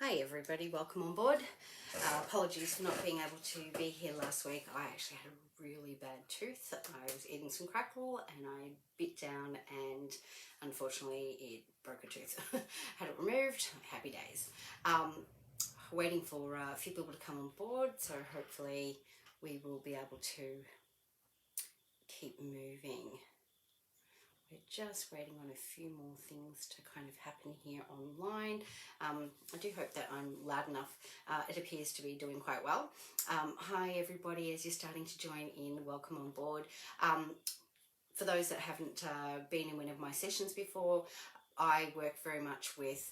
Hi everybody, welcome on board. Apologies for not being able to be here last week. I actually had a really bad tooth. I was eating some crackle and I bit down and unfortunately it broke a tooth. Had it removed, happy days. Waiting for a few people to come on board, so hopefully we will be able to keep moving. We're just waiting on a few more things to kind of happen here online. I do hope that I'm loud enough. It appears to be doing quite well. Hi everybody, as you're starting to join in, welcome on board. For those that haven't been in one of my sessions before, I work very much with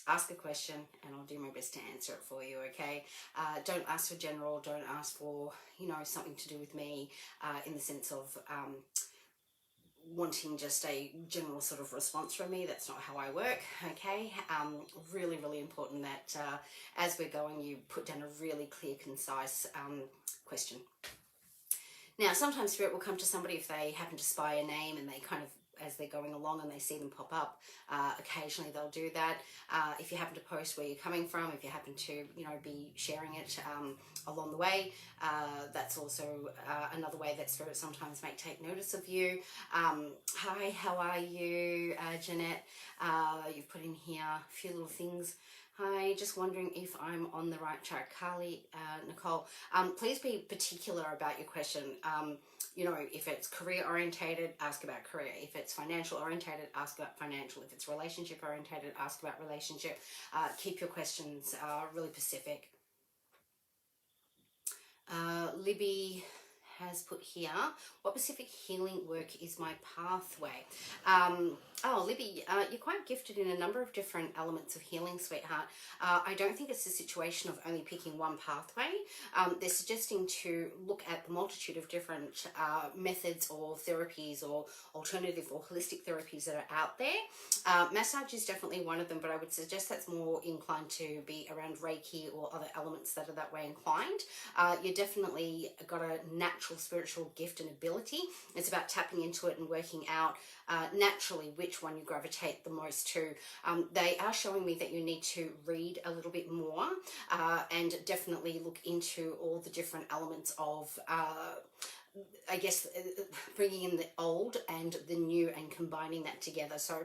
ask a question and I'll do my best to answer it for you, okay? Don't ask for general, don't ask for, something to do with me in the sense of wanting just a general sort of response from me. That's not how I work, okay? Really, really important that as we're going, you put down a really clear, concise question. Now, sometimes Spirit will come to somebody if they happen to spy a name and they kind of, as they're going along and they see them pop up, occasionally they'll do that. If you happen to post where you're coming from, if you happen to, be sharing it along the way, that's also another way that Spirit sometimes may take notice of you. Hi, how are you, Jeanette? You've put in here a few little things. Hi, just wondering if I'm on the right track. Carly, Nicole, please be particular about your question. If it's career orientated, ask about career. If it's financial orientated, ask about financial. If it's relationship orientated, ask about relationship. Keep your questions really specific. Libby has put here, what Pacific healing work is my pathway? Libby, you're quite gifted in a number of different elements of healing, sweetheart. I don't think it's a situation of only picking one pathway. They're suggesting to look at the multitude of different methods or therapies or alternative or holistic therapies that are out there. Massage is definitely one of them, but I would suggest that's more inclined to be around Reiki or other elements that are that way inclined. You definitely got a natural spiritual gift and ability. It's about tapping into it and working out naturally which one you gravitate the most to. They are showing me that you need to read a little bit more and definitely look into all the different elements of bringing in the old and the new and combining that together. So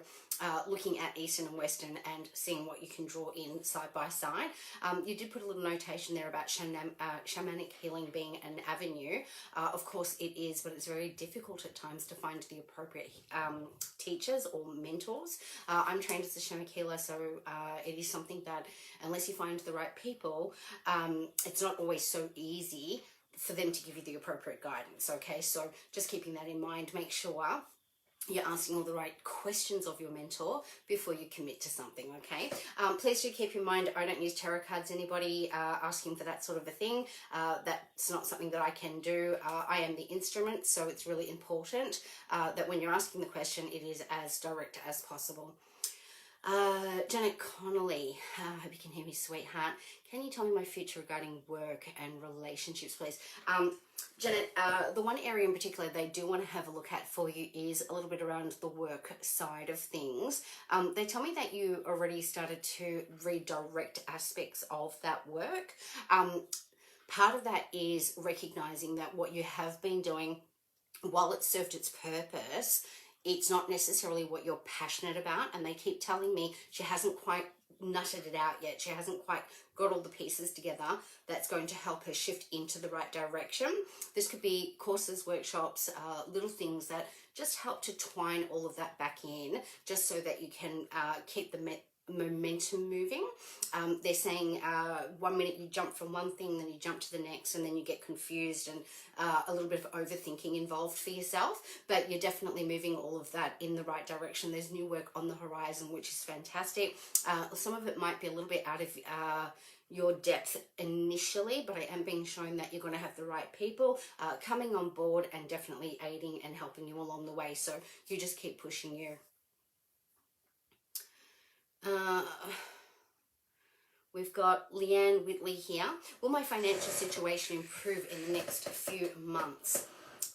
looking at Eastern and Western and seeing what you can draw in side by side. You did put a little notation there about shamanic healing being an avenue. Of course it is, but it's very difficult at times to find the appropriate teachers or mentors. I'm trained as a shamanic healer, so it is something that unless you find the right people, it's not always so easy for them to give you the appropriate guidance, okay? So just keeping that in mind, make sure you're asking all the right questions of your mentor before you commit to something, okay? Please do keep in mind, I don't use tarot cards. Anybody asking for that sort of a thing, that's not something that I can do. I am the instrument, so it's really important that when you're asking the question, it is as direct as possible. Janet Connolly, I hope you can hear me, sweetheart. Can you tell me my future regarding work and relationships, please? Janet, the one area in particular they do want to have a look at for you is a little bit around the work side of things. They tell me that you already started to redirect aspects of that work. Part of that is recognizing that what you have been doing, while it served its purpose, it's not necessarily what you're passionate about, and they keep telling me she hasn't quite nutted it out yet. She hasn't quite got all the pieces together that's going to help her shift into the right direction. This could be courses, workshops, little things that just help to twine all of that back in, just so that you can keep the momentum moving. They're saying 1 minute you jump from one thing, then you jump to the next, and then you get confused and a little bit of overthinking involved for yourself, but you're definitely moving all of that in the right direction. There's new work on the horizon, which is fantastic. Some of it might be a little bit out of your depth initially, but I am being shown that you're going to have the right people coming on board and definitely aiding and helping you along the way. So you just keep pushing you. We've got Leanne Whitley here. Will my financial situation improve in the next few months?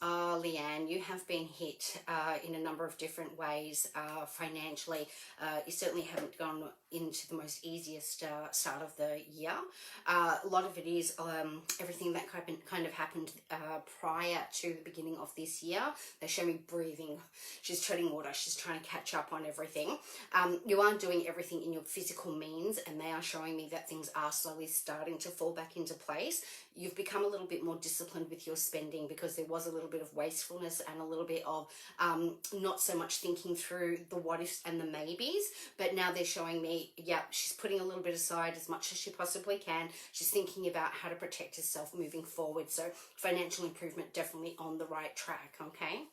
Leanne, you have been hit in a number of different ways financially. You certainly haven't gone into the most easiest start of the year. A lot of it is everything that kind of happened prior to the beginning of this year. They show me breathing. She's treading water. She's trying to catch up on everything. You are doing everything in your physical means, and they are showing me that things are slowly starting to fall back into place. You've become a little bit more disciplined with your spending because there was a little bit of wastefulness and a little bit of not so much thinking through the what ifs and the maybes. But now they're showing me, yeah, she's putting a little bit aside as much as she possibly can. She's thinking about how to protect herself moving forward. So financial improvement definitely on the right track, okay?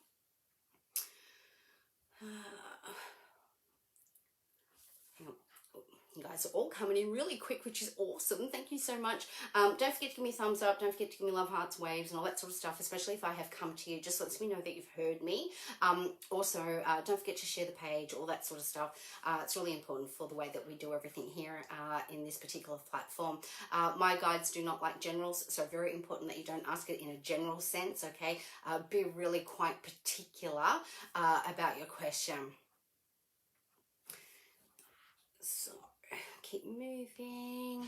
You guys are all coming in really quick, which is awesome. Thank you so much. Don't forget to give me a thumbs up. Don't forget to give me love hearts, waves, and all that sort of stuff, especially if I have come to you. Just lets me know that you've heard me. Also, don't forget to share the page, all that sort of stuff. It's really important for the way that we do everything here in this particular platform. My guides do not like generals, so very important that you don't ask it in a general sense, okay? Be really quite particular about your question. So, keep moving.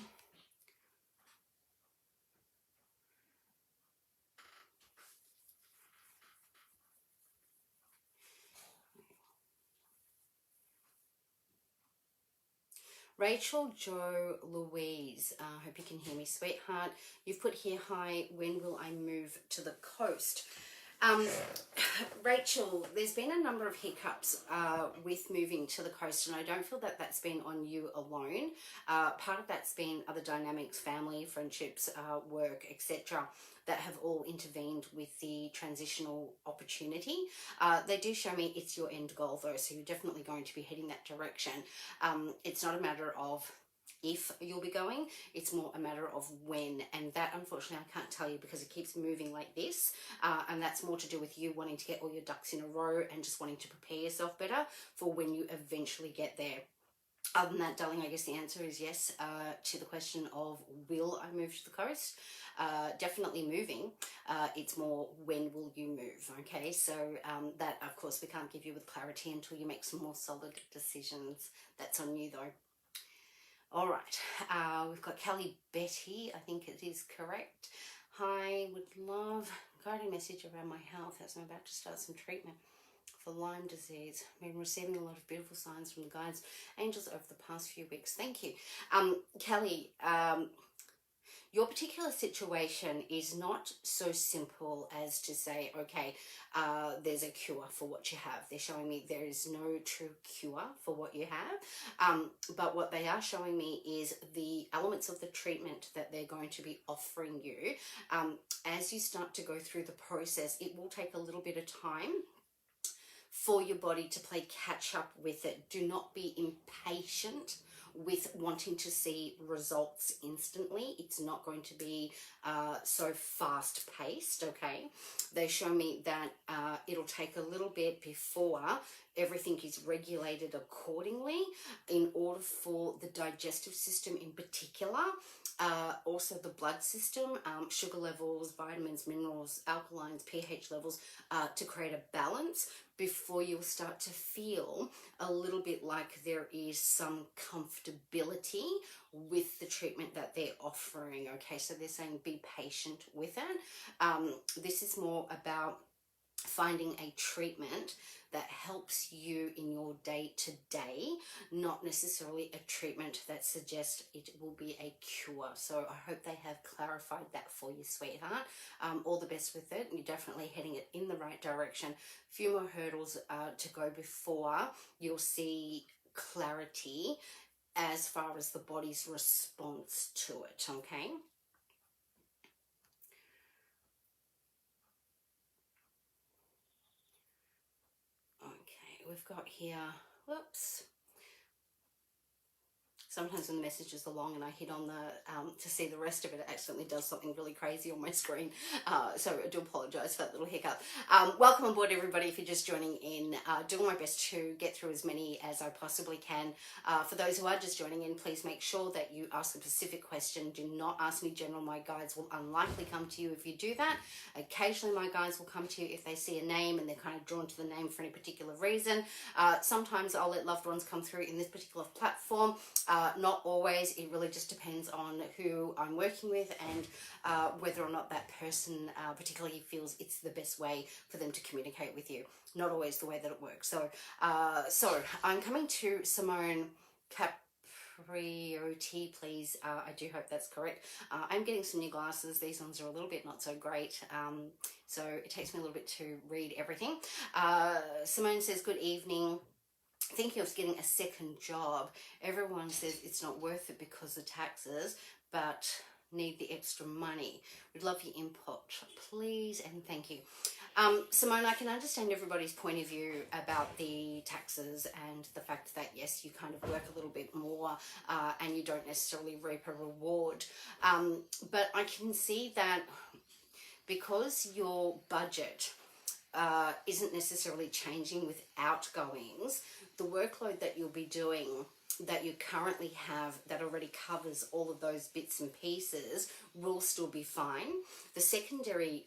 Rachel Jo Louise, hope you can hear me, sweetheart. You've put here, hi, when will I move to the coast? Rachel, there's been a number of hiccups with moving to the coast, and I don't feel that that's been on you alone. Part of that's been other dynamics, family, friendships, work, etc., that have all intervened with the transitional opportunity. They do show me it's your end goal though, so you're definitely going to be heading that direction. It's not a matter of if you'll be going, it's more a matter of when, and that unfortunately I can't tell you because it keeps moving like this, and that's more to do with you wanting to get all your ducks in a row and just wanting to prepare yourself better for when you eventually get there. Other than that, darling, I guess the answer is yes to the question of will I move to the coast? Definitely moving. It's more when will you move, okay? So that, of course, we can't give you with clarity until you make some more solid decisions. That's on you, though. All right, we've got Kelly Betty, I think it is correct. Hi, would love a guiding message around my health as I'm about to start some treatment for Lyme disease. I've been receiving a lot of beautiful signs from the guides, angels over the past few weeks. Thank you. Kelly, your particular situation is not so simple as to say, okay, there's a cure for what you have. They're showing me there is no true cure for what you have. But what they are showing me is the elements of the treatment that they're going to be offering you. As you start to go through the process, it will take a little bit of time for your body to play catch up with it. Do not be impatient with wanting to see results instantly. It's not going to be so fast paced, okay? They show me that it'll take a little bit before everything is regulated accordingly in order for the digestive system in particular, also the blood system, sugar levels, vitamins, minerals, alkalines, pH levels, to create a balance before you'll start to feel a little bit like there is some comfortability with the treatment that they're offering, okay? So they're saying be patient with it. This is more about finding a treatment that helps you in your day-to-day, not necessarily a treatment that suggests it will be a cure. So I hope they have clarified that for you, sweetheart. All the best with it. You're definitely heading it in the right direction. A few more hurdles to go before you'll see clarity as far as the body's response to it, okay? Okay, we've got here, whoops. sometimes when the messages are long and I hit on the to see the rest of it, it accidentally does something really crazy on my screen. So I do apologise for that little hiccup. Welcome on board, everybody, if you're just joining in. Doing my best to get through as many as I possibly can. For those who are just joining in, please make sure that you ask a specific question. Do not ask me general. My guides will unlikely come to you if you do that. Occasionally my guides will come to you if they see a name and they're kind of drawn to the name for any particular reason. Sometimes I'll let loved ones come through in this particular platform. Not always. It really just depends on who I'm working with and whether or not that person particularly feels it's the best way for them to communicate with you. Not always the way that it works. So I'm coming to Simone Capriotti, please. I do hope that's correct. I'm getting some new glasses. These ones are a little bit not so great. So it takes me a little bit to read everything. Simone says, good evening. Thinking of getting a second job. Everyone says it's not worth it because of taxes, but need the extra money. We'd love your input, please, and thank you. Simone, I can understand everybody's point of view about the taxes and the fact that, yes, you kind of work a little bit more and you don't necessarily reap a reward. But I can see that because your budget isn't necessarily changing with outgoings, the workload that you'll be doing that you currently have that already covers all of those bits and pieces will still be fine. The secondary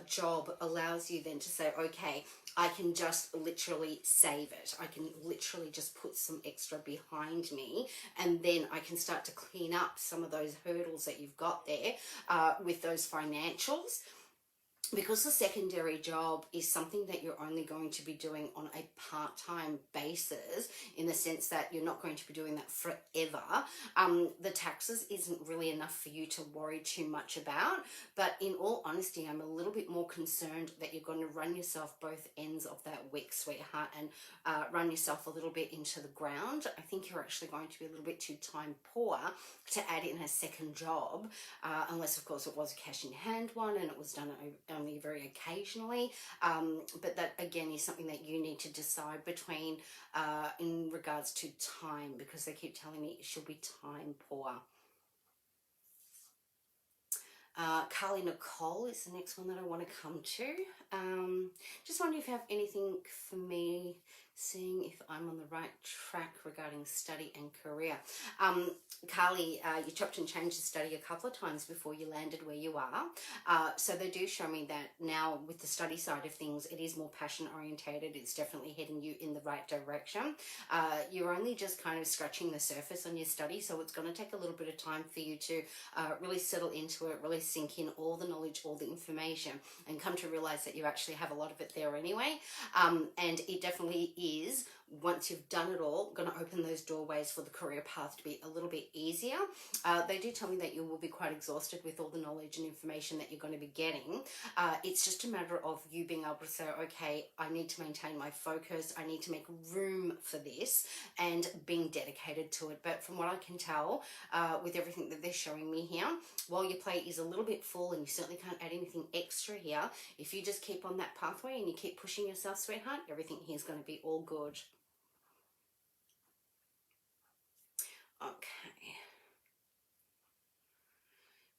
job allows you then to say, okay, I can just literally save it. I can literally just put some extra behind me, and then I can start to clean up some of those hurdles that you've got there with those financials. Because the secondary job is something that you're only going to be doing on a part-time basis, in the sense that you're not going to be doing that forever, the taxes isn't really enough for you to worry too much about. But in all honesty, I'm a little bit more concerned that you're going to run yourself both ends of that wick, sweetheart, and run yourself a little bit into the ground. I think you're actually going to be a little bit too time poor to add in a second job, unless, of course, it was a cash-in-hand one and it was done only very occasionally, but that again is something that you need to decide between in regards to time, because they keep telling me she'll be time poor. Carly Nicole is the next one that I want to come to. Just wondering if you have anything for me, seeing if I'm on the right track regarding study and career. Carly, you chopped and changed the study a couple of times before you landed where you are. So they do show me that now with the study side of things, it is more passion orientated. It's definitely heading you in the right direction. You're only just kind of scratching the surface on your study, so it's going to take a little bit of time for you to really settle into it, really sink in all the knowledge, all the information, and come to realize that you actually have a lot of it there anyway. And it definitely is, once you've done it all, going to open those doorways for the career path to be a little bit easier. They do tell me that you will be quite exhausted with all the knowledge and information that you're going to be getting. It's just a matter of you being able to say, okay, I need to maintain my focus, I need to make room for this, and being dedicated to it. But from what I can tell, with everything that they're showing me here, while your plate is a little bit full and you certainly can't add anything extra here, if you just keep on that pathway and you keep pushing yourself, sweetheart, everything here is going to be all good. Okay.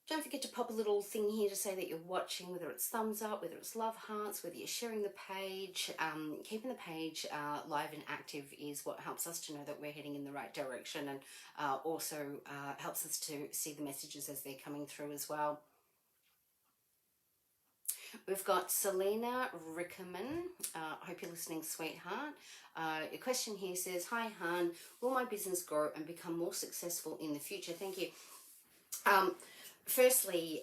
Don't forget to pop a little thing here to say that you're watching, whether it's thumbs up, whether it's love hearts, whether you're sharing the page. Keeping the page live and active is what helps us to know that we're heading in the right direction, and also helps us to see the messages as they're coming through as well. We've got Selena Rickerman. I hope you're listening, sweetheart. Your question here says, hi, Han, will my business grow and become more successful in the future? Thank you. Firstly,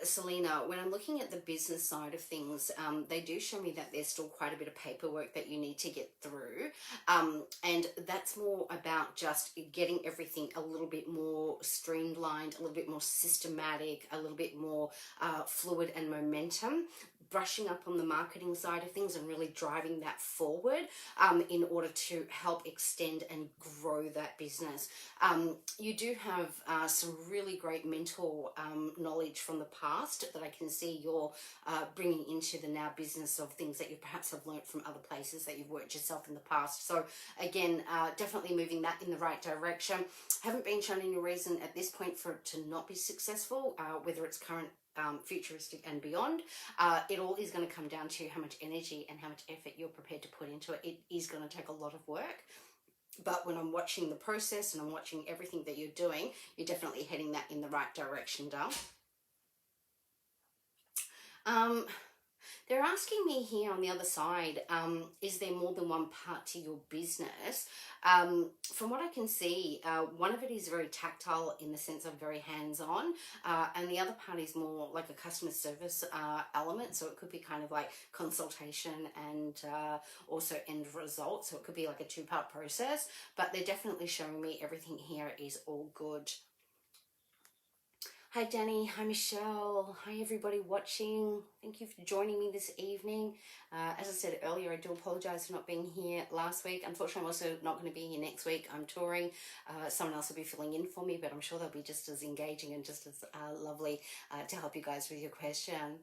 Selena, when I'm looking at the business side of things, they do show me that there's still quite a bit of paperwork that you need to get through. And that's more about just getting everything a little bit more streamlined, a little bit more systematic, a little bit more fluid and momentum brushing up on the marketing side of things and really driving that forward in order to help extend and grow that business. You do have some really great mental knowledge from the past that I can see you're bringing into the now business of things that you perhaps have learned from other places that you've worked yourself in the past. So again, definitely moving that in the right direction. Haven't been shown any reason at this point for it to not be successful, whether it's current, futuristic and beyond. It all is going to come down to how much energy and how much effort you're prepared to put into it. It is going to take a lot of work. But when I'm watching the process and I'm watching everything that you're doing, you're definitely heading that in the right direction, Dal. They're asking me here on the other side, is there more than one part to your business? From what I can see, one of it is very tactile in the sense of very hands-on, and the other part is more like a customer service element. So it could be kind of like consultation and also end result. So it could be like a two-part process, but they're definitely showing me everything here is all good. Hi Danny, hi Michelle, hi everybody watching. Thank you for joining me this evening. As I said earlier, I do apologise for not being here last week. Unfortunately, I'm also not going to be here next week. I'm touring. Someone else will be filling in for me, but I'm sure they'll be just as engaging and just as lovely to help you guys with your question.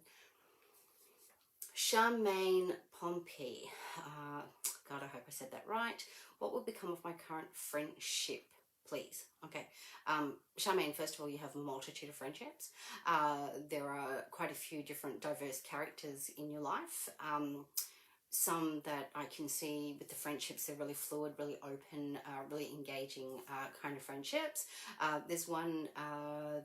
Charmaine Pompey. God, I hope I said that right. What will become of my current friendship? Please. Okay. Charmaine, first of all, you have a multitude of friendships. There are quite a few different diverse characters in your life. Some that I can see with the friendships, they're really fluid, really open, really engaging kind of friendships. There's one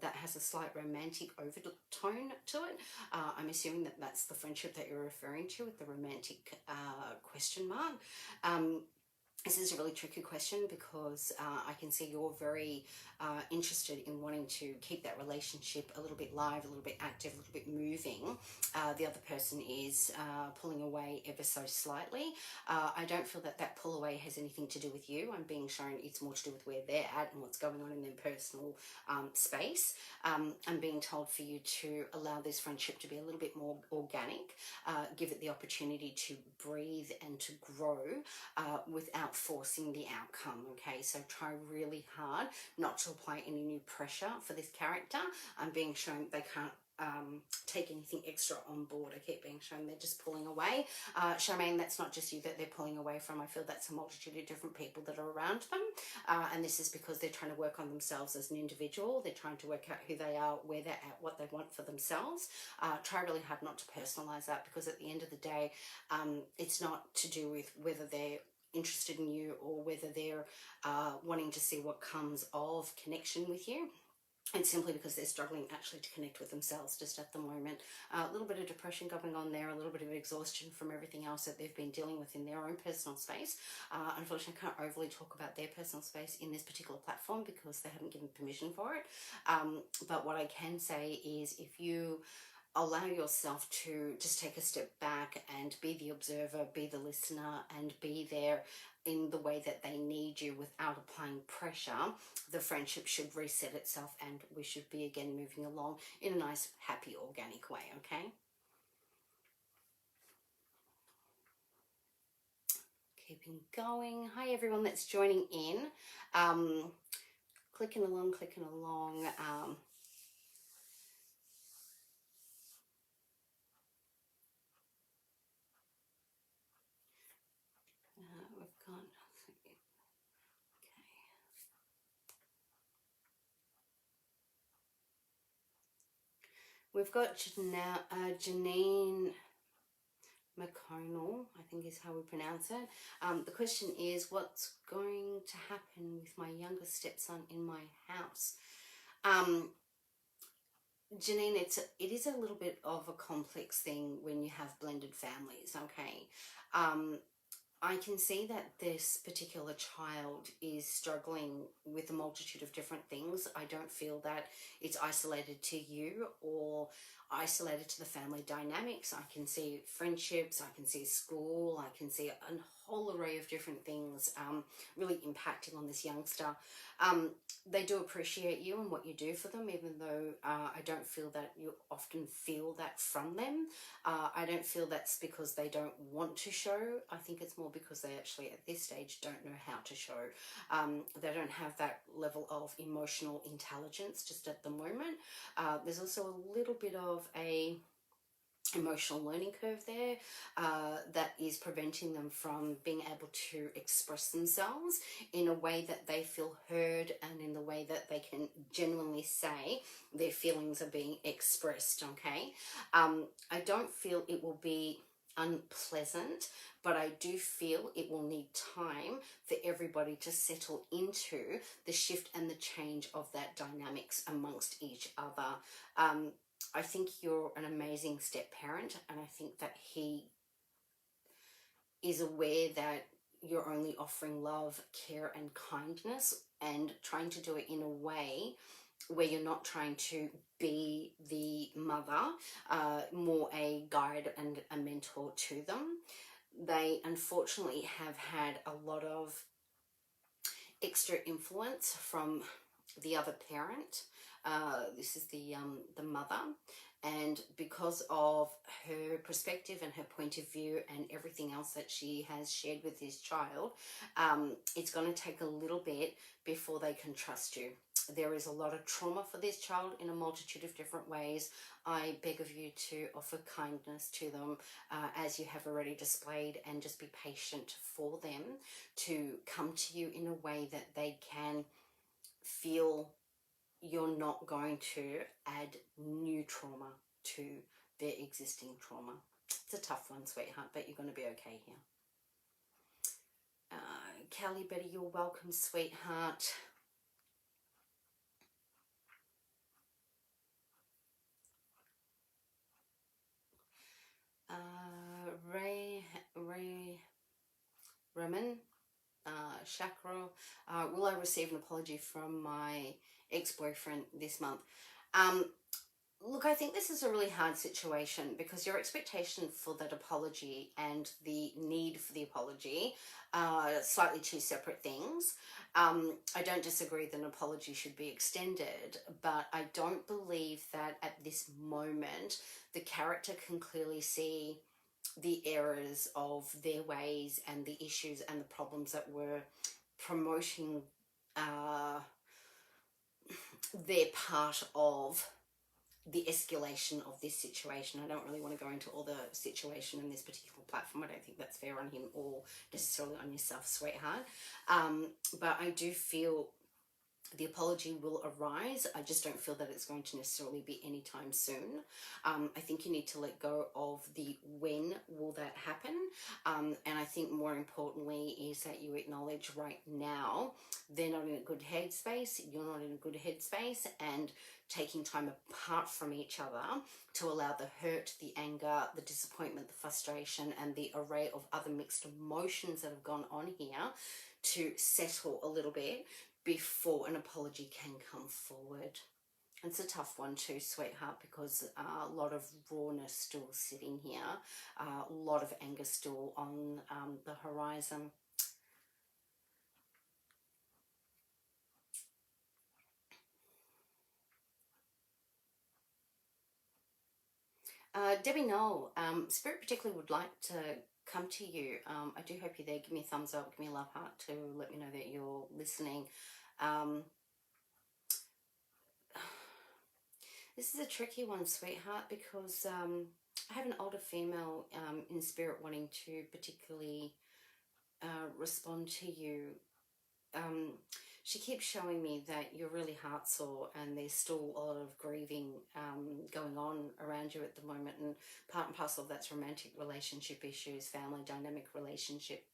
that has a slight romantic overtone to it. I'm assuming that that's the friendship that you're referring to with the romantic question mark. This is a really tricky question because I can see you're very interested in wanting to keep that relationship a little bit live, a little bit active, a little bit moving. The other person is pulling away ever so slightly. I don't feel that that pull away has anything to do with you. I'm being shown it's more to do with where they're at and what's going on in their personal space. I'm being told for you to allow this friendship to be a little bit more organic, give it the opportunity to breathe and to grow without forcing the outcome. Okay, so try really hard not to apply any new pressure for this character. I'm being shown they can't take anything extra on board. I keep being shown they're just pulling away. Charmaine, that's not just you that they're pulling away from. I feel that's a multitude of different people that are around them, and this is because they're trying to work on themselves as an individual. They're trying to work out who they are, where they're at, what they want for themselves. Try really hard not to personalize that, because at the end of the day, it's not to do with whether they're interested in you or whether they're wanting to see what comes of connection with you. And simply because they're struggling actually to connect with themselves just at the moment. A little bit of depression going on there, a little bit of exhaustion from everything else that they've been dealing with in their own personal space. Unfortunately, I can't overly talk about their personal space in this particular platform because they haven't given permission for it. But what I can say is, if you allow yourself to just take a step back and be the observer, be the listener, and be there in the way that they need you without applying pressure, the friendship should reset itself and we should be again moving along in a nice, happy, organic way, okay? Keeping going. Hi everyone that's joining in. Clicking along. We've got Janine McConnell, I think is how we pronounce it. The question is, what's going to happen with my younger stepson in my house? Janine, it is a little bit of a complex thing when you have blended families, okay? I can see that this particular child is struggling with a multitude of different things. I don't feel that it's isolated to you, or isolated to the family dynamics. I can see friendships, I can see school, I can see a whole array of different things really impacting on this youngster. They do appreciate you and what you do for them, even though I don't feel that you often feel that from them. I don't feel that's because they don't want to show. I think it's more because they actually at this stage don't know how to show. They don't have that level of emotional intelligence just at the moment. There's also a little bit of a emotional learning curve there that is preventing them from being able to express themselves in a way that they feel heard and in the way that they can genuinely say their feelings are being expressed. Okay, I don't feel it will be unpleasant, but I do feel it will need time for everybody to settle into the shift and the change of that dynamics amongst each other. I think you're an amazing step parent, and I think that he is aware that you're only offering love, care, and kindness, and trying to do it in a way where you're not trying to be the mother, more a guide and a mentor to them. They unfortunately have had a lot of extra influence from the other parent. This is the mother, and because of her perspective and her point of view and everything else that she has shared with this child, it's going to take a little bit before they can trust you. There is a lot of trauma for this child in a multitude of different ways. I beg of you to offer kindness to them as you have already displayed, and just be patient for them to come to you in a way that they can feel you're not going to add new trauma to their existing trauma. It's a tough one, sweetheart, but you're going to be okay here. Callie Betty, you're welcome, sweetheart. Ray Raman, Chakra, will I receive an apology from my ex-boyfriend this month? Look, I think this is a really hard situation because your expectation for that apology and the need for the apology are slightly two separate things. I don't disagree that an apology should be extended, but I don't believe that at this moment the character can clearly see the errors of their ways and the issues and the problems that were promoting their part of the escalation of this situation. I don't really want to go into all the situation in this particular platform. I don't think that's fair on him or necessarily on yourself, sweetheart. But I do feel the apology will arise. I just don't feel that it's going to necessarily be anytime soon. I think you need to let go of the when will that happen. And I think more importantly is that you acknowledge right now they're not in a good headspace, you're not in a good headspace, and taking time apart from each other to allow the hurt, the anger, the disappointment, the frustration, and the array of other mixed emotions that have gone on here to settle a little bit before an apology can come forward. It's a tough one too, sweetheart, because a lot of rawness still sitting here, a lot of anger still on the horizon. Debbie Knoll, Spirit particularly would like to come to you. I do hope you're there. Give me a thumbs up, give me a love heart to let me know that you're listening. This is a tricky one, sweetheart, because I have an older female in spirit wanting to particularly respond to you. She keeps showing me that you're really heart sore and there's still a lot of grieving going on around you at the moment, and part and parcel of that's romantic relationship issues, family dynamic relationship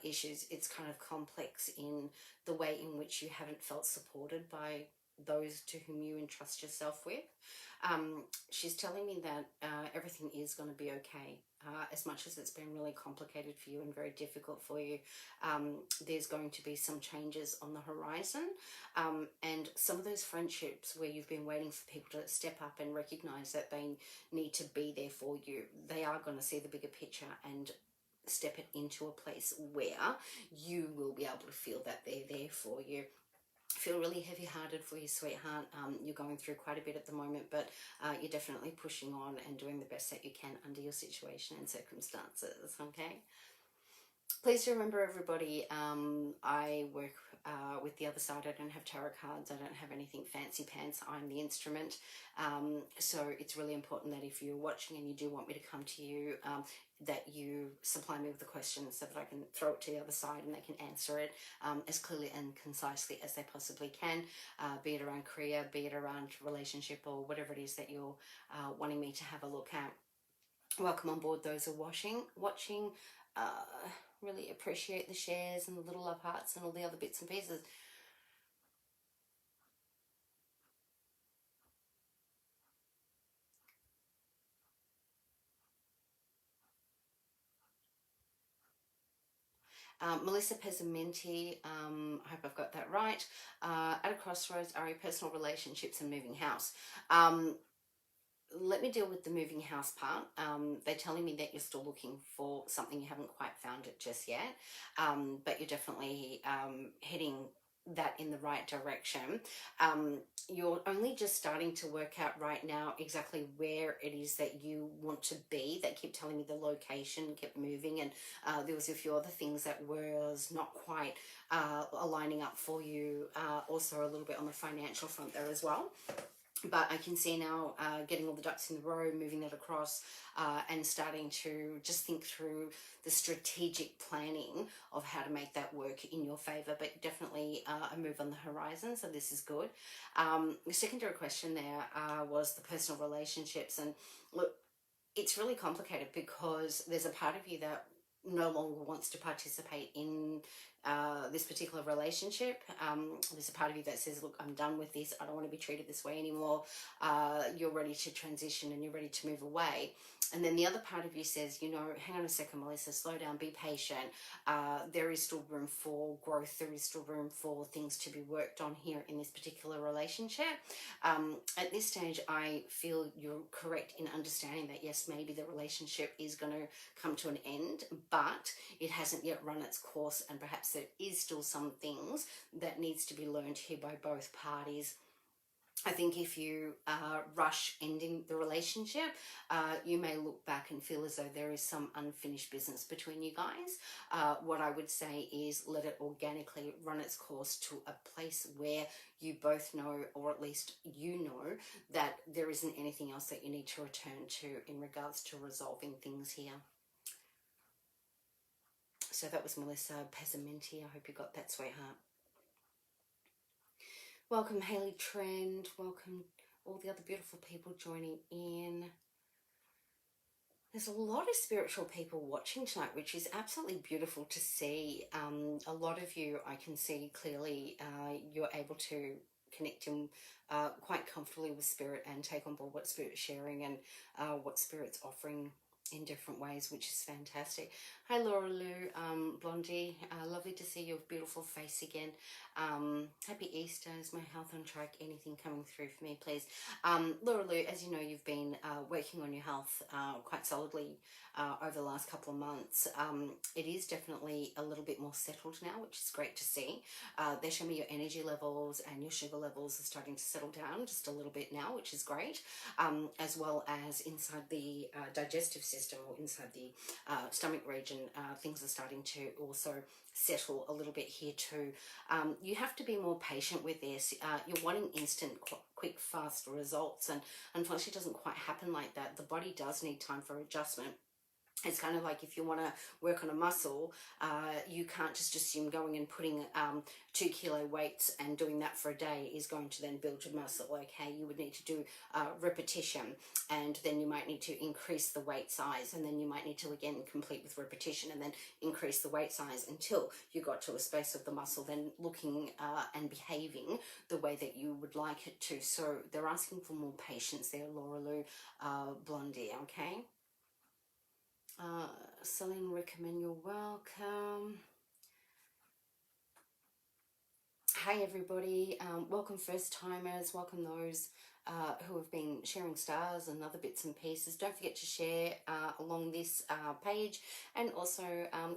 issues. It's kind of complex in the way in which you haven't felt supported by those to whom you entrust yourself with. She's telling me that everything is going to be okay. as much as it's been really complicated for you and very difficult for you, there's going to be some changes on the horizon. And some of those friendships where you've been waiting for people to step up and recognize that they need to be there for you, they are going to see the bigger picture and step it into a place where you will be able to feel that they're there for you. Feel really heavy-hearted for you, sweetheart. You're going through quite a bit at the moment, but you're definitely pushing on and doing the best that you can under your situation and circumstances, okay? Please remember, everybody, I work with the other side. I don't have tarot cards. I don't have anything fancy pants. I'm the instrument. So it's really important that if you're watching and you do want me to come to you, that you supply me with the questions so that I can throw it to the other side and they can answer it as clearly and concisely as they possibly can, be it around career, be it around relationship, or whatever it is that you're wanting me to have a look at. Welcome on board those who are watching. Really appreciate the shares and the little love hearts and all the other bits and pieces. Melissa Pesamenti, I hope I've got that right. At a crossroads are your personal relationships and moving house. Let me deal with the moving house part. They're telling me that you're still looking for something. You haven't quite found it just yet, but you're definitely heading that in the right direction. You're only just starting to work out right now exactly where it is that you want to be. They keep telling me the location kept moving, and there was a few other things that was not quite aligning up for you. Also a little bit on the financial front there as well. But I can see now getting all the ducks in the row, moving that across, and starting to just think through the strategic planning of how to make that work in your favour. But definitely a move on the horizon, so this is good. The secondary question there was the personal relationships. And look, it's really complicated because there's a part of you that no longer wants to participate in this particular relationship. There's a part of you that says, look, I'm done with this. I don't want to be treated this way anymore. You're ready to transition and you're ready to move away. And then the other part of you says, you know, hang on a second, Melissa, slow down, be patient. There is still room for growth. There is still room for things to be worked on here in this particular relationship. At this stage, I feel you're correct in understanding that, yes, maybe the relationship is going to come to an end, but it hasn't yet run its course, and perhaps there is still some things that needs to be learned here by both parties. I think if you rush ending the relationship, you may look back and feel as though there is some unfinished business between you guys. What I would say is let it organically run its course to a place where you both know, or at least you know, that there isn't anything else that you need to return to in regards to resolving things here. So that was Melissa Pesamenti. I hope you got that, sweetheart. Welcome, Hayley Trend. Welcome all the other beautiful people joining in. There's a lot of spiritual people watching tonight, which is absolutely beautiful to see. A lot of you, I can see clearly, you're able to connect in quite comfortably with Spirit and take on board what Spirit's sharing and what Spirit's offering in different ways, which is fantastic. Hi Laura Lou, Blondie, lovely to see your beautiful face again. Happy Easter. Is my health on track? Anything coming through for me, please? Laura Lou, as you know, you've been working on your health quite solidly over the last couple of months. It is definitely a little bit more settled now, which is great to see. They show me your energy levels and your sugar levels are starting to settle down just a little bit now, which is great, as well as inside the digestive system, or inside the stomach region, things are starting to also settle a little bit here too. You have to be more patient with this. You're wanting instant, quick, fast results, and unfortunately it doesn't quite happen like that. The body does need time for adjustment. It's kind of like if you want to work on a muscle, you can't just assume going and putting 2 kilo weights and doing that for a day is going to then build your muscle. Okay, you would need to do repetition, and then you might need to increase the weight size, and then you might need to again complete with repetition and then increase the weight size until you got to a space of the muscle then looking and behaving the way that you would like it to. So they're asking for more patience there, Laura Lou, Blondie, okay? Celine, recommend, you're welcome. Hey everybody, welcome first timers, welcome those who have been sharing stars and other bits and pieces. Don't forget to share along this page, and also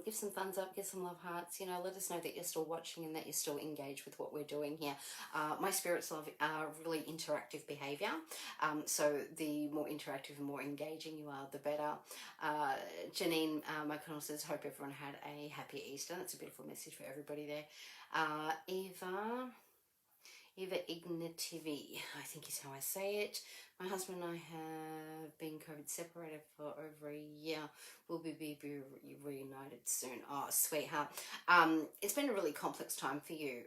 give some thumbs up, give some love hearts, you know, let us know that you're still watching and that you're still engaged with what we're doing here. My spirits love really interactive behavior, so the more interactive and more engaging you are, the better. Janine McConnell says, hope everyone had a happy Easter. That's a beautiful message for everybody there. Eva Ignativi, I think is how I say it. My husband and I have been COVID separated for over a year. We'll be reunited soon. Oh, sweetheart. It's been a really complex time for you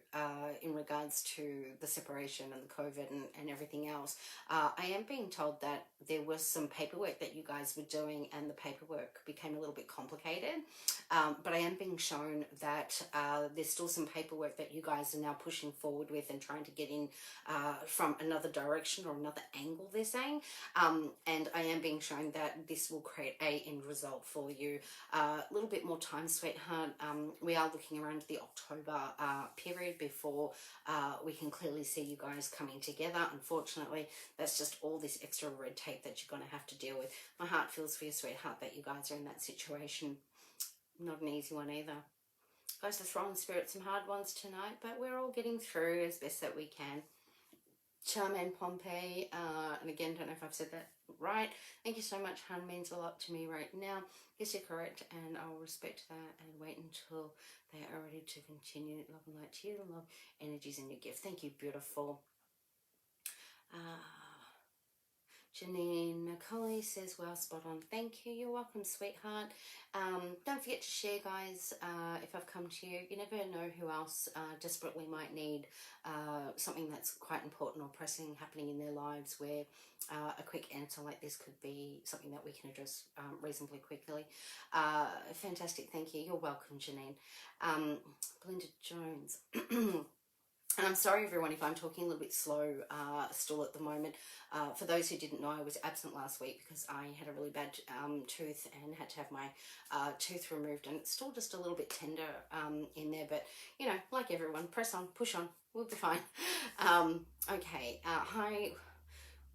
in regards to the separation and the COVID and everything else. I am being told that there was some paperwork that you guys were doing, and the paperwork became a little bit complicated. But I am being shown that there's still some paperwork that you guys are now pushing forward with and trying to get in from another direction or another angle, they're saying. And I am being shown that this will create a end result for you. A little bit more time, sweetheart. We are looking around the October period before we can clearly see you guys coming together. Unfortunately, that's just all this extra red tape that you're going to have to deal with. My heart feels for you, sweetheart, that you guys are in that situation. Not an easy one either. Guys are throwing spirit some hard ones tonight, but we're all getting through as best that we can. Charmaine Pompey, and again, don't know if I've said that right. Thank you so much, hun, means a lot to me right now. Yes, you're correct, and I will respect that and wait until they are ready to continue. Love and light to you, love, energies in your gift. Thank you, beautiful. Janine Macaulay says, well, spot on. Thank you. You're welcome, sweetheart. Don't forget to share, guys, if I've come to you. You never know who else desperately might need something that's quite important or pressing happening in their lives, where a quick answer like this could be something that we can address reasonably quickly. Fantastic. Thank you. You're welcome, Janine. Belinda Jones. And I'm sorry, everyone, if I'm talking a little bit slow still at the moment. For those who didn't know, I was absent last week because I had a really bad tooth and had to have my tooth removed. And it's still just a little bit tender in there. But, you know, like everyone, press on, push on. We'll be fine. Okay. Hi.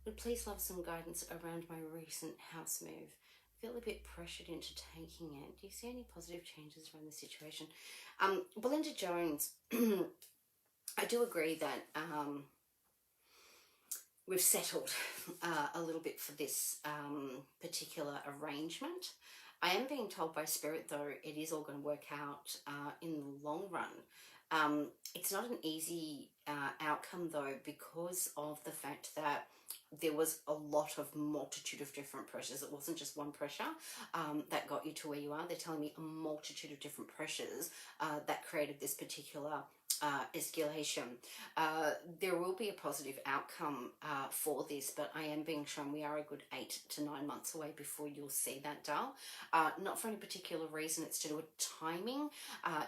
Would please love some guidance around my recent house move. I feel a bit pressured into taking it. Do you see any positive changes around the situation? Belinda Jones... I do agree that we've settled a little bit for this particular arrangement. I am being told by Spirit, though, it is all going to work out in the long run. It's not an easy outcome, though, because of the fact that there was a multitude of different pressures. It wasn't just one pressure that got you to where you are. They're telling me a multitude of different pressures that created this particular escalation. There will be a positive outcome for this, but I am being shown we are a good 8 to 9 months away before you'll see that, Dal. Not for any particular reason. It's to do with timing.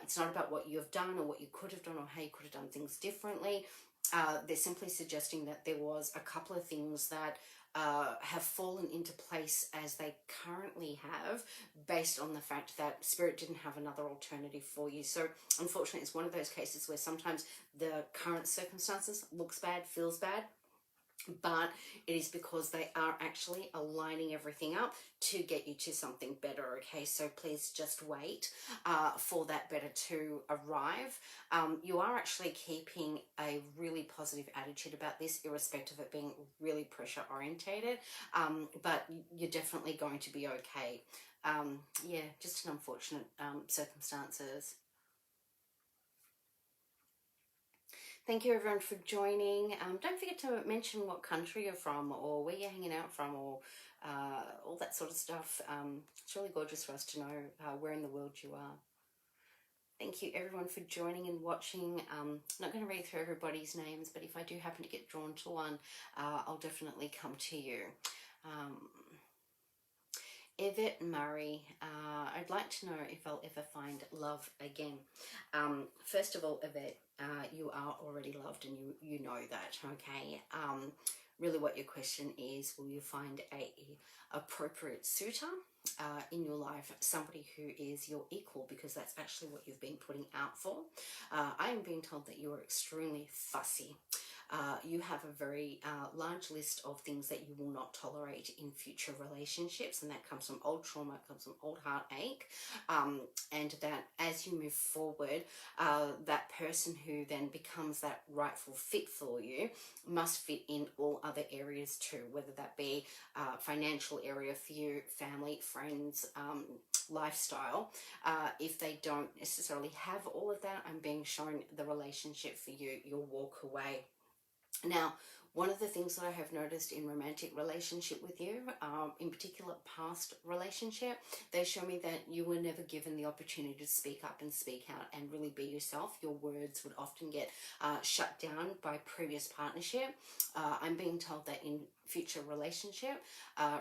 It's not about what you have done or what you could have done or how you could have done things differently. They're simply suggesting that there was a couple of things that have fallen into place as they currently have, based on the fact that Spirit didn't have another alternative for you. So unfortunately, it's one of those cases where sometimes the current circumstances looks bad, feels bad, but it is because they are actually aligning everything up to get you to something better, okay? So please just wait for that better to arrive. You are actually keeping a really positive attitude about this, irrespective of it being really pressure orientated, but you're definitely going to be okay. Yeah, just an unfortunate circumstances. Thank you, everyone, for joining. Don't forget to mention what country you're from or where you're hanging out from, or all that sort of stuff. It's really gorgeous for us to know where in the world you are. Thank you, everyone, for joining and watching. I'm not going to read through everybody's names, but if I do happen to get drawn to one, I'll definitely come to you. Yvette Murray, I'd like to know if I'll ever find love again. First of all, Yvette, you are already loved, and you know that, okay? Really what your question is, will you find a appropriate suitor? in your life somebody who is your equal, because that's actually what you've been putting out for. I am being told that you are extremely fussy. You have a very large list of things that you will not tolerate in future relationships, and that comes from old trauma, it comes from old heartache, and that as you move forward, that person who then becomes that rightful fit for you must fit in all other areas too, whether that be financial area for you, family, friends, lifestyle. If they don't necessarily have all of that, I'm being shown the relationship for you, you'll walk away. Now, one of the things that I have noticed in romantic relationship with you, in particular past relationship, they show me that you were never given the opportunity to speak up and speak out and really be yourself. Your words would often get shut down by previous partnership. I'm being told that in future relationship,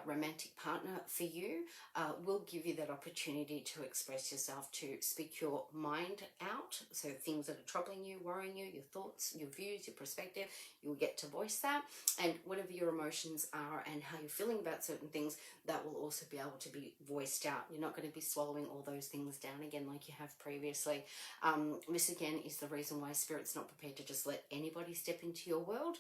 romantic partner for you will give you that opportunity to express yourself, to speak your mind out. So things that are troubling you, worrying you, your thoughts, your views, your perspective, you'll get to voice that. And whatever your emotions are and how you're feeling about certain things, that will also be able to be voiced out. You're not going to be swallowing all those things down again like you have previously. This again is the reason why Spirit's not prepared to just let anybody step into your world.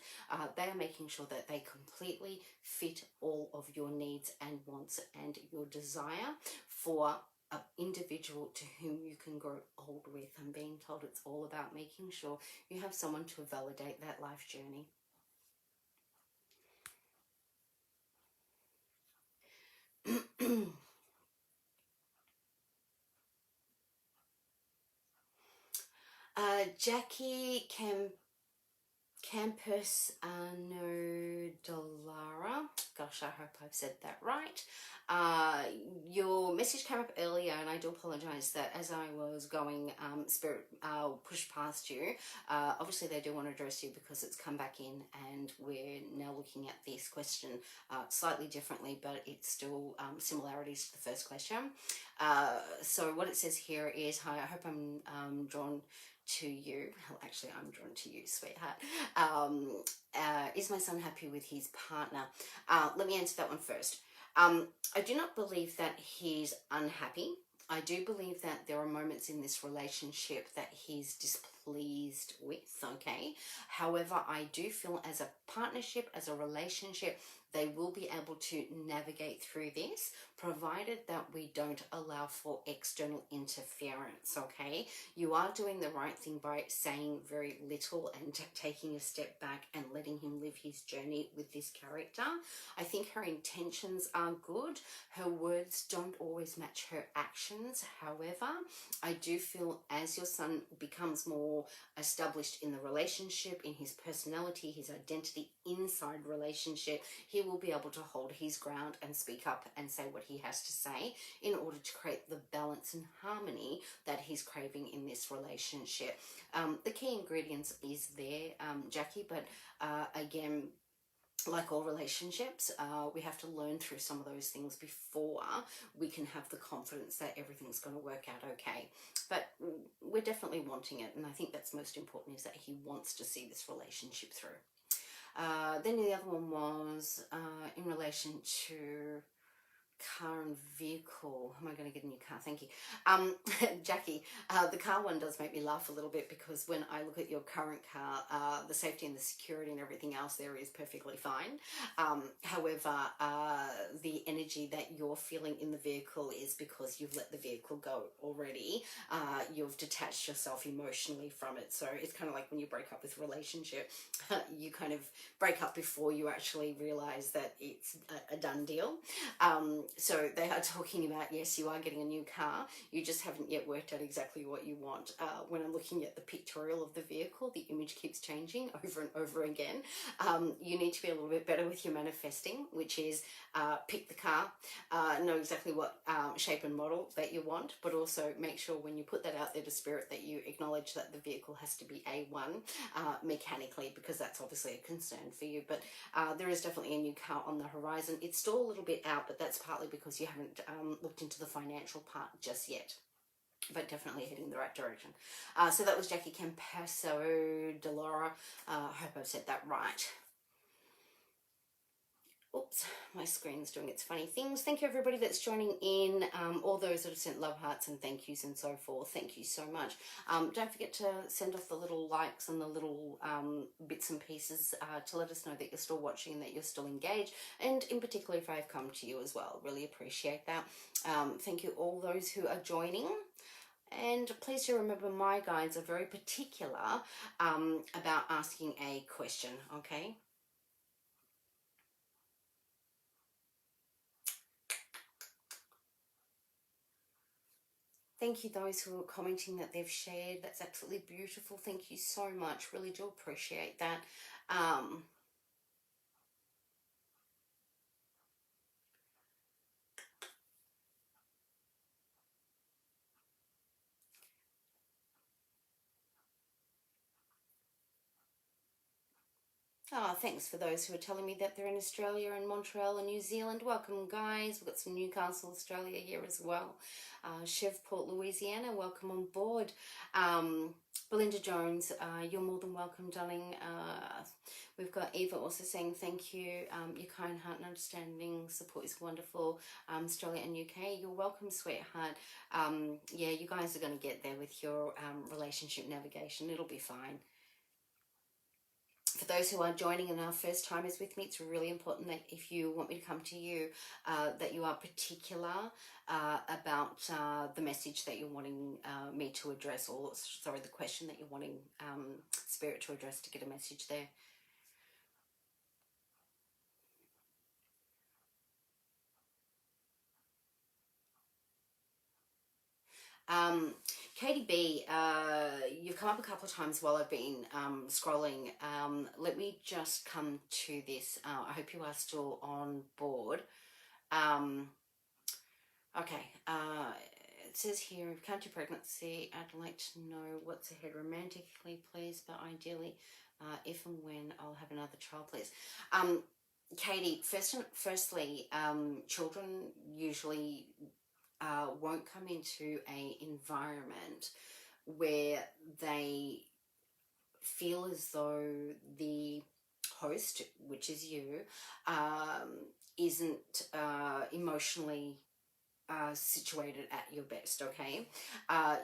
They are making sure that they completely fit all of your needs and wants and your desire for an individual to whom you can grow old with. I'm being told it's all about making sure you have someone to validate that life journey. Jackie Campus no Dollara. Gosh, I hope I've said that right. Your message came up earlier, and I do apologise that as I was going, Spirit pushed past you. Obviously, they do want to address you because it's come back in, and we're now looking at this question slightly differently, but it's still similarities to the first question. So what it says here is, hi, I hope I'm drawn to you. Well, actually, I'm drawn to you, sweetheart. Is my son happy with his partner? Let me answer that one first. I do not believe that he's unhappy. I do believe that there are moments in this relationship that he's displeased with, okay? However, I do feel as a partnership, as a relationship, they will be able to navigate through this, provided that we don't allow for external interference, okay? You are doing the right thing by saying very little and taking a step back and letting him live his journey with this character. I think her intentions are good. Her words don't always match her actions. However, I do feel as your son becomes more established in the relationship, in his personality, his identity inside relationship, he will be able to hold his ground and speak up and say what he has to say in order to create the balance and harmony that he's craving in this relationship. The key ingredients is there, Jackie, but again, like all relationships, we have to learn through some of those things before we can have the confidence that everything's going to work out okay. But we're definitely wanting it, and I think that's most important, is that he wants to see this relationship through. Then the other one was in relation to car and vehicle. Am I going to get a new car? Thank you. Jackie, the car one does make me laugh a little bit, because when I look at your current car, the safety and the security and everything else there is perfectly fine. However, the energy that you're feeling in the vehicle is because you've let the vehicle go already. You've detached yourself emotionally from it. So it's kind of like when you break up with a relationship, you kind of break up before you actually realize that it's a done deal. So they are talking about, yes, you are getting a new car, you just haven't yet worked out exactly what you want. When I'm looking at the pictorial of the vehicle, the image keeps changing over and over again. You need to be a little bit better with your manifesting, which is pick the car, know exactly what shape and model that you want, but also make sure when you put that out there to Spirit that you acknowledge that the vehicle has to be A1 mechanically, because that's obviously a concern for you. But there is definitely a new car on the horizon. It's still a little bit out, but that's partly because you haven't looked into the financial part just yet, but definitely heading in the right direction. So that was Jackie Campaso Delora. I hope I've said that right. Oops, my screen's doing its funny things. Thank you everybody that's joining in, all those that have sent love hearts and thank yous and so forth. Thank you so much. Don't forget to send off the little likes and the little bits and pieces to let us know that you're still watching and that you're still engaged, and in particular if I've come to you as well. Really appreciate that. Thank you all those who are joining. And please do remember, my guides are very particular about asking a question, okay? Thank you those who are commenting that they've shared. That's absolutely beautiful. Thank you so much. Really do appreciate that. Oh, thanks for those who are telling me that they're in Australia and Montreal and New Zealand. Welcome, guys. We've got some Newcastle, Australia here as well. Chevport, Louisiana, welcome on board. Belinda Jones, you're more than welcome, darling. We've got Eva also saying thank you. Your kind heart and understanding support is wonderful. Australia and UK, you're welcome, sweetheart. Yeah, you guys are going to get there with your relationship navigation. It'll be fine. For those who are joining and are first timers with me, it's really important that if you want me to come to you, that you are particular about the message that you're wanting me to address, or sorry, the question that you're wanting Spirit to address to get a message there. Katie B, you've come up a couple of times while I've been scrolling. Let me just come to this. I hope you are still on board. Okay. It says here, if you can't do pregnancy, I'd like to know what's ahead romantically, please, but ideally, if and when I'll have another child, please. Katie, firstly, children usually won't come into a environment where they feel as though the host, which is you, isn't emotionally situated at your best, okay?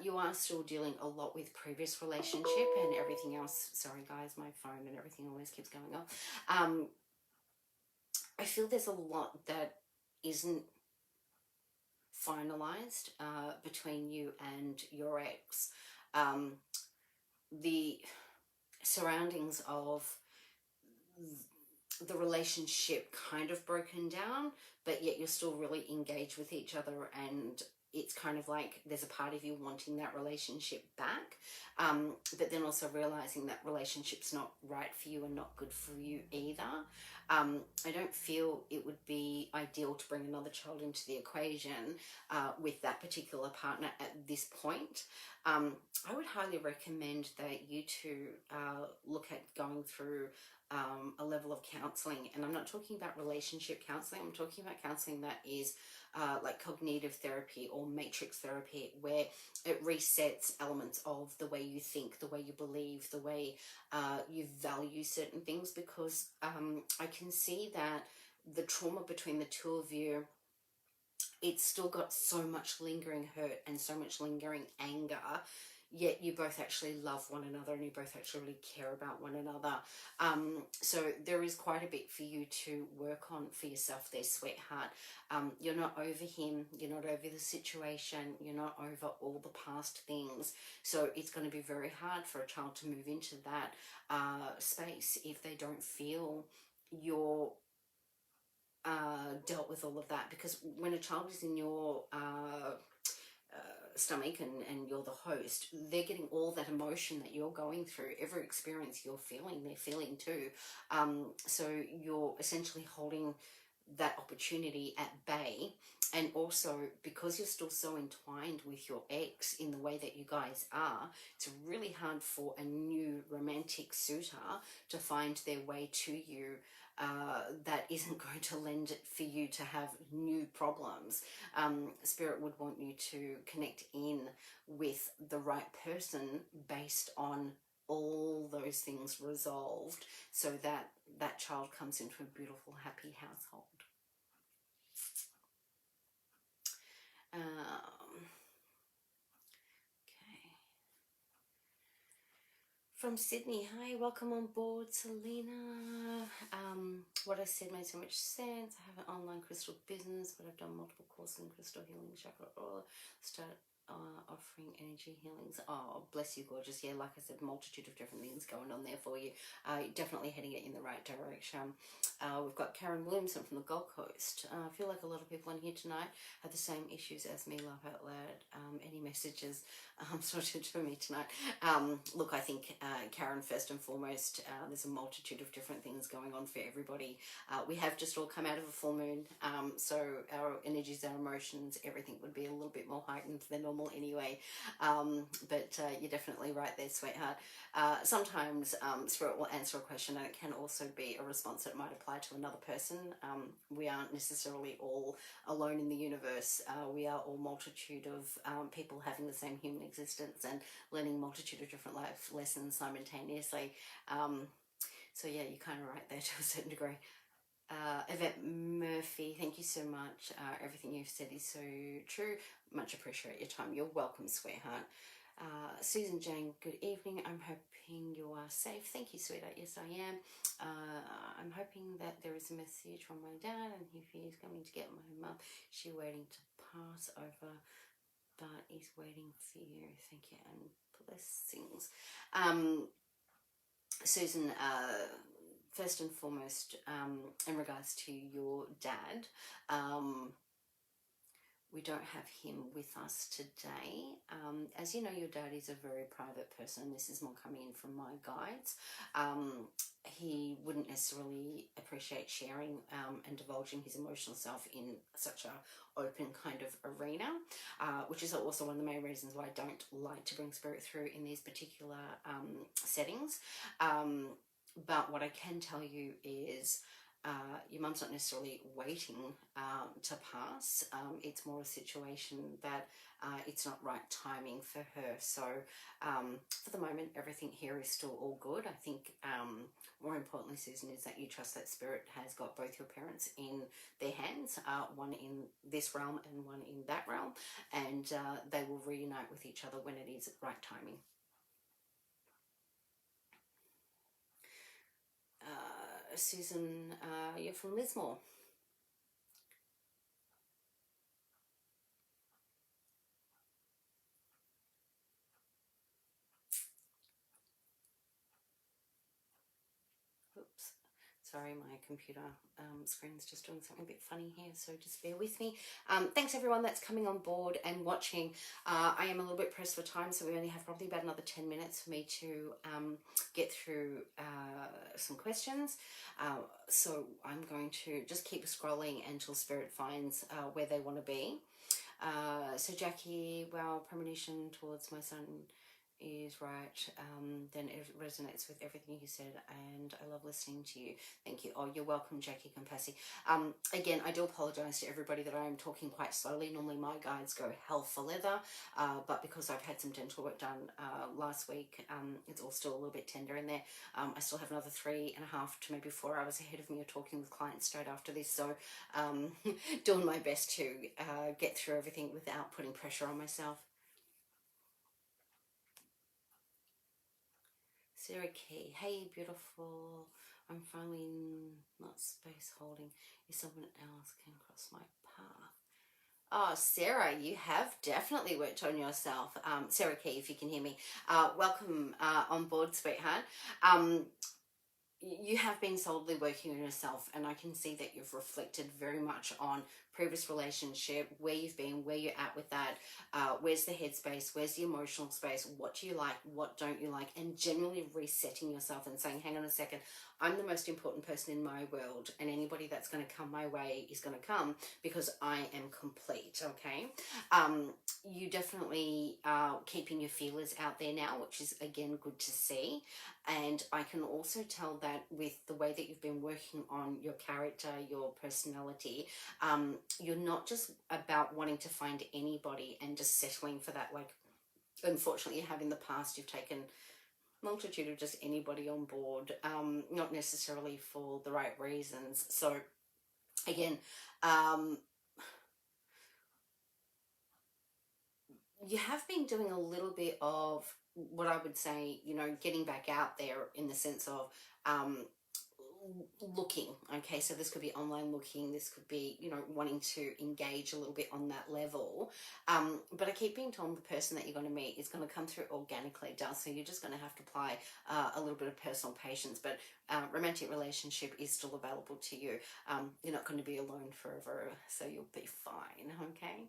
You are still dealing a lot with previous relationship and everything else. Sorry guys, my phone and everything always keeps going off. I feel there's a lot that isn't finalized between you and your ex. The surroundings of the relationship kind of broken down, but yet you're still really engaged with each other, and it's kind of like there's a part of you wanting that relationship back, but then also realizing that relationship's not right for you and not good for you either. I don't feel it would be ideal to bring another child into the equation with that particular partner at this point. I would highly recommend that you two look at going through a level of counseling, and I'm not talking about relationship counseling. I'm talking about counseling that is like cognitive therapy or matrix therapy, where it resets elements of the way you think, the way you believe, the way you value certain things, because I can see that the trauma between the two of you, it's still got so much lingering hurt and so much lingering anger, yet you both actually love one another and you both actually really care about one another. So there is quite a bit for you to work on for yourself there, sweetheart. You're not over him, you're not over the situation, you're not over all the past things. So it's going to be very hard for a child to move into that space if they don't feel you're dealt with all of that. Because when a child is in your stomach and you're the host, they're getting all that emotion that you're going through. Every experience you're feeling, they're feeling too. So you're essentially holding that opportunity at bay. And also, because you're still so entwined with your ex in the way that you guys are, it's really hard for a new romantic suitor to find their way to you that isn't going to lend it for you to have new problems. Spirit would want you to connect in with the right person based on all those things resolved so that that child comes into a beautiful, happy household. Okay. From Sydney, hi, welcome on board, Selena. What I said made so much sense. I have an online crystal business, but I've done multiple courses in crystal healing, chakra aura. Start offering energy healings. Oh, bless you, gorgeous. Yeah, like I said, multitude of different things going on there for you. Definitely heading it in the right direction. We've got Karen Williamson from the Gold Coast. I feel like a lot of people in here tonight have the same issues as me, laugh out loud. Any messages sorted for me tonight? Look, I think, Karen, first and foremost, there's a multitude of different things going on for everybody. We have just all come out of a full moon, so our energies, our emotions, everything would be a little bit more heightened than normal anyway. But you're definitely right there, sweetheart. Sometimes Spirit will answer a question, and it can also be a response that might apply to another person. We aren't necessarily all alone in the universe. We are all multitude of people having the same human existence and learning multitude of different life lessons simultaneously. So yeah, you're kind of right there to a certain degree. Yvette Murphy, thank you so much. Everything you've said is so true. Much appreciate your time. You're welcome, sweetheart. Susan Jane, good evening. I'm hoping you are safe. Thank you, sweetheart. Yes, I am. I'm hoping that there is a message from my dad, and if he is coming to get my mum, she's waiting to pass over, but he's waiting for you. Thank you and blessings. Susan, first and foremost, in regards to your dad, we don't have him with us today. As you know, your dad is a very private person. This is more coming in from my guides. He wouldn't necessarily appreciate sharing and divulging his emotional self in such a open kind of arena, which is also one of the main reasons why I don't like to bring spirit through in these particular settings. But what I can tell you is your mum's not necessarily waiting to pass. It's more a situation that it's not right timing for her. So for the moment, everything here is still all good. I think more importantly, Susan, is that you trust that spirit has got both your parents in their hands, one in this realm and one in that realm, and they will reunite with each other when it is right timing. Susan, you're from Lismore. Oops. Sorry, my computer screen's just doing something a bit funny here, so just bear with me. Thanks everyone that's coming on board and watching. I am a little bit pressed for time, so we only have probably about another 10 minutes for me to get through some questions. So I'm going to just keep scrolling until Spirit finds where they want to be. So Jackie, wow, premonition towards my son is right. Then it resonates with everything you said, and I love listening to you. Thank you. Oh, you're welcome, Jackie Compassi. Again, I do apologize to everybody that I am talking quite slowly. Normally my guides go hell for leather, but because I've had some dental work done last week, it's all still a little bit tender in there. I still have another 3.5 to maybe 4 hours ahead of me of talking with clients straight after this, so doing my best to get through everything without putting pressure on myself. Sarah Key, hey beautiful, I'm finally not space holding if someone else can cross my path. Oh, Sarah, you have definitely worked on yourself. Sarah Key, if you can hear me, welcome on board, sweetheart. You have been solidly working on yourself, and I can see that you've reflected very much on previous relationship, where you've been, where you're at with that, where's the headspace, where's the emotional space, what do you like, what don't you like, and generally resetting yourself and saying, hang on a second, I'm the most important person in my world, and anybody that's going to come my way is going to come because I am complete, okay? You definitely are keeping your feelers out there now, which is, again, good to see. And I can also tell that with the way that you've been working on your character, your personality, you're not just about wanting to find anybody and just settling for that. Like, unfortunately, you have in the past, you've taken multitude of just anybody on board, not necessarily for the right reasons. So again, you have been doing a little bit of what I would say, you know, getting back out there in the sense of looking. Okay, so this could be online looking, this could be, you know, wanting to engage a little bit on that level, but I keep being told the person that you're going to meet is going to come through organically, does, so you're just going to have to apply a little bit of personal patience, but romantic relationship is still available to you. You're not going to be alone forever, so you'll be fine. Okay.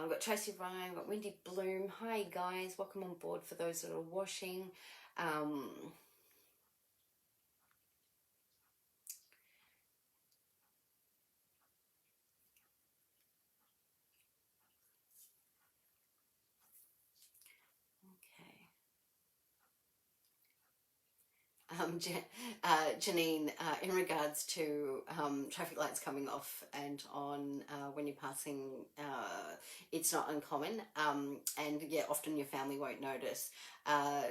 We've got Tracy Ryan, we've got Wendy Bloom. Hi guys, welcome on board for those that are washing. Janine, in regards to traffic lights coming off and on when you're passing, it's not uncommon, and yeah, often your family won't notice.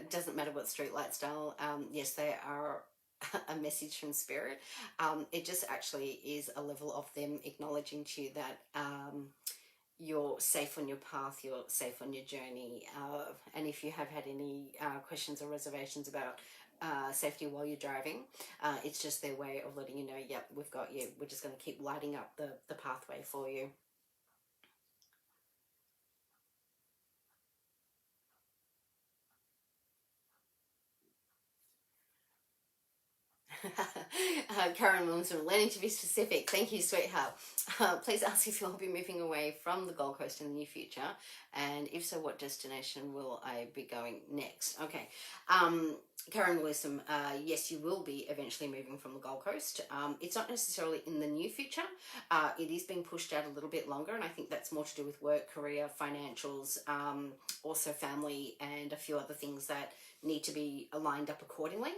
Doesn't matter what street light style, yes, they are a message from spirit. It just actually is a level of them acknowledging to you that you're safe on your path, you're safe on your journey, and if you have had any questions or reservations about safety while you're driving, it's just their way of letting you know, yep, we've got you, we're just going to keep lighting up the pathway for you. Karen Williamson, learning to be specific. Thank you, sweetheart. Please ask if you'll be moving away from the Gold Coast in the near future, and if so, what destination will I be going next? Okay. Karen Williamson, yes, you will be eventually moving from the Gold Coast. It's not necessarily in the near future. It is being pushed out a little bit longer, and I think that's more to do with work, career, financials, also family, and a few other things that need to be aligned up accordingly.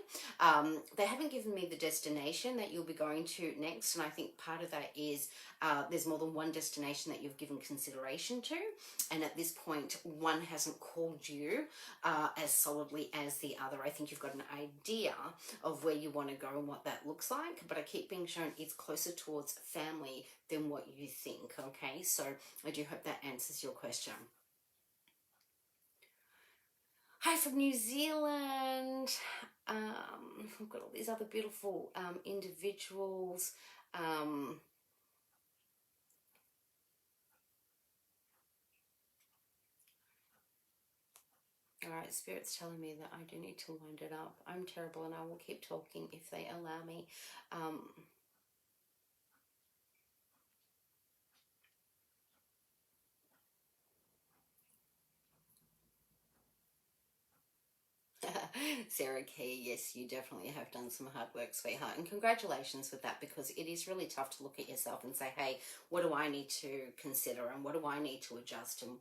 They haven't given me the destination that you'll be going to next, and I think part of that is there's more than one destination that you've given consideration to, and at this point one hasn't called you as solidly as the other. I think you've got an idea of where you want to go and what that looks like, but I keep being shown it's closer towards family than what you think. Okay, so I do hope that answers your question. Hi from New Zealand. We've got all these other beautiful individuals. All right, Spirit's telling me that I do need to wind it up. I'm terrible and I will keep talking if they allow me. Sarah Key, yes, you definitely have done some hard work, sweetheart, and congratulations with that, because it is really tough to look at yourself and say, hey, what do I need to consider and what do I need to adjust, and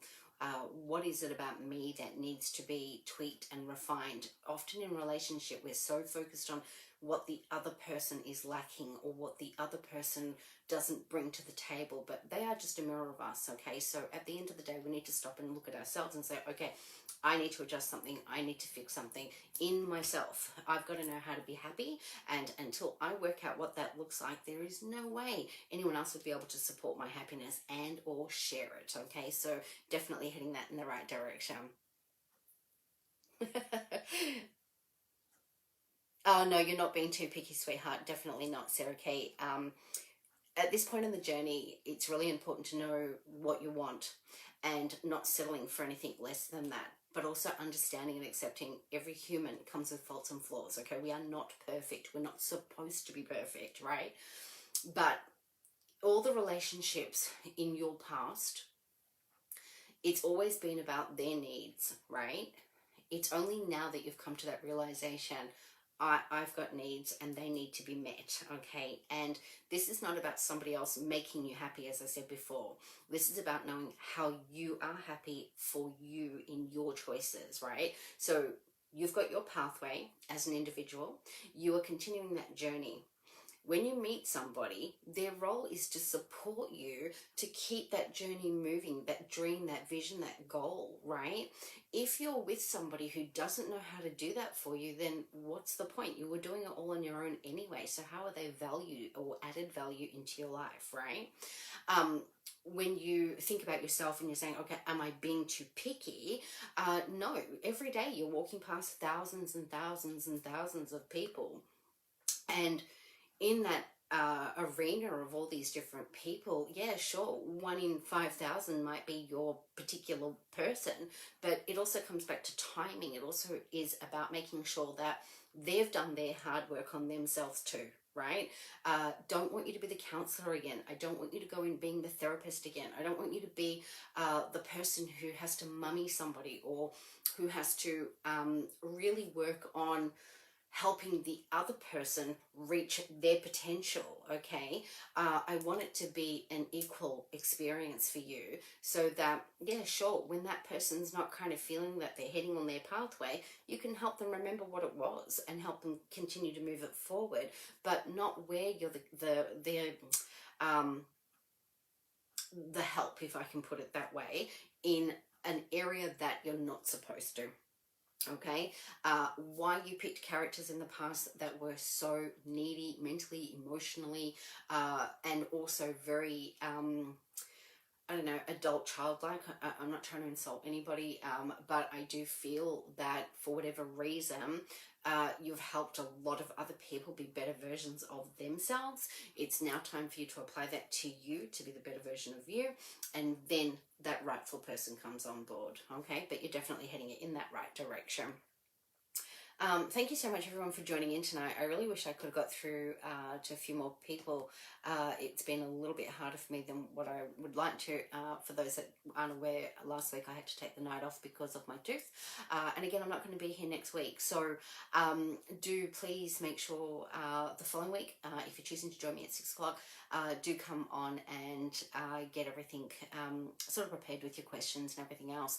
what is it about me that needs to be tweaked and refined? Often in relationship, we're so focused on what the other person is lacking or what the other person doesn't bring to the table, but they are just a mirror of us. Okay, so at the end of the day, we need to stop and look at ourselves and say, okay, I need to adjust something, I need to fix something in myself. I've got to know how to be happy, and until I work out what that looks like, there is no way anyone else would be able to support my happiness and or share it. Okay, so definitely heading that in the right direction. Oh no, you're not being too picky, sweetheart. Definitely not, Sarah Kay. At this point in the journey, it's really important to know what you want and not settling for anything less than that, but also understanding and accepting every human comes with faults and flaws. Okay, we are not perfect. We're not supposed to be perfect, right? But all the relationships in your past, it's always been about their needs, right? It's only now that you've come to that realization, I've got needs and they need to be met, okay? And this is not about somebody else making you happy, as I said before. This is about knowing how you are happy for you in your choices, right? So you've got your pathway as an individual. You are continuing that journey. when you meet somebody, their role is to support you to keep that journey moving, that dream, that vision, that goal, right? If you're with somebody who doesn't know how to do that for you, then what's the point? You were doing it all on your own anyway. So how are they value or added value into your life, right? When you think about yourself and you're saying, okay, am I being too picky? No, every day you're walking past thousands and thousands and thousands of people. And in that arena of all these different people, yeah, sure, 1 in 5,000 might be your particular person, but it also comes back to timing. It also is about making sure that they've done their hard work on themselves too, right? Don't want you to be the counselor again. I don't want you to go in being the therapist again. I don't want you to be the person who has to mummy somebody or who has to really work on helping the other person reach their potential, okay? I want it to be an equal experience for you so that, yeah, sure, when that person's not kind of feeling that they're heading on their pathway, you can help them remember what it was and help them continue to move it forward, but not where you're the help, if I can put it that way, in an area that you're not supposed to. Okay, why you picked characters in the past that were so needy mentally, emotionally, and also very I don't know, adult childlike. I'm not trying to insult anybody, but I do feel that for whatever reason, you've helped a lot of other people be better versions of themselves. It's now time for you to apply that to you, to be the better version of you, and then that rightful person comes on board, okay? But you're definitely heading it in that right direction. Thank you so much, everyone, for joining in tonight. I really wish I could have got through to a few more people. It's been a little bit harder for me than what I would like to. For those that aren't aware, last week I had to take the night off because of my tooth. And again, I'm not going to be here next week. So do please make sure the following week, if you're choosing to join me at 6 o'clock, do come on and get everything sort of prepared with your questions and everything else.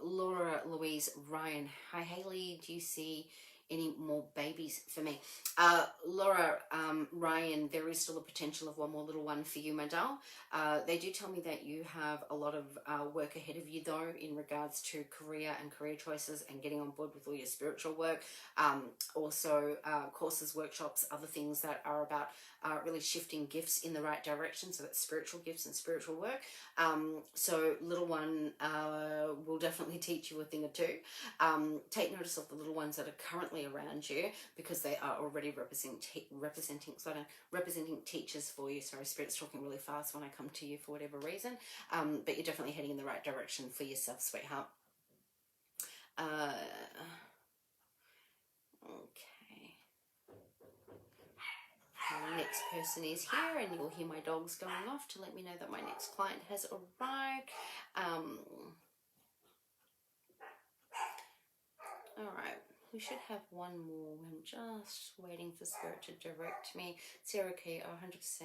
Laura, Louise, Ryan, hi Hayley, do you see any more babies for me? Laura, Ryan, there is still a potential of one more little one for you, my doll. They do tell me that you have a lot of work ahead of you, though, in regards to career and career choices and getting on board with all your spiritual work. Also, courses, workshops, other things that are about really shifting gifts in the right direction, so that's spiritual gifts and spiritual work. So little one will definitely teach you a thing or two. Take notice of the little ones that are currently around you, because they are already representing teachers for you. Sorry, Spirit's talking really fast when I come to you for whatever reason, but you're definitely heading in the right direction for yourself, sweetheart. Okay. My next person is here, and you'll hear my dogs going off to let me know that my next client has arrived. All right, we should have one more. I'm just waiting for Spirit to direct me. Sarah Key, 100%.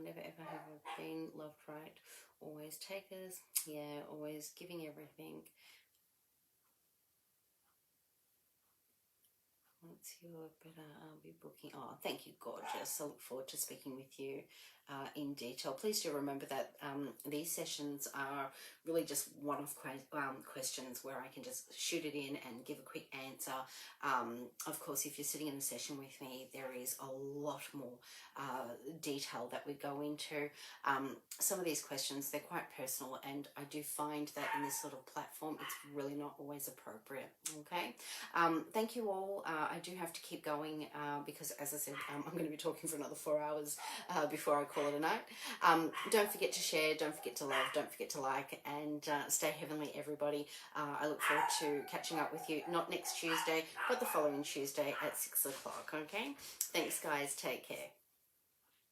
Never ever have been loved right. Always takers. Yeah, always giving everything. Once you're better, I'll be booking. Oh, thank you, gorgeous. I look forward to speaking with you in detail. Please do remember that these sessions are really just one-off questions where I can just shoot it in and give a quick answer. Of course, if you're sitting in a session with me, there is a lot more detail that we go into. Some of these questions, they're quite personal, and I do find that in this sort of platform, it's really not always appropriate, okay? Thank you all. I do have to keep going because, as I said, I'm going to be talking for another 4 hours before I call it a night. Don't forget to share, don't forget to love, don't forget to like, and stay heavenly, everybody. I look forward to catching up with you, not next Tuesday, but the following Tuesday at 6 o'clock, okay? Thanks, guys. Take care.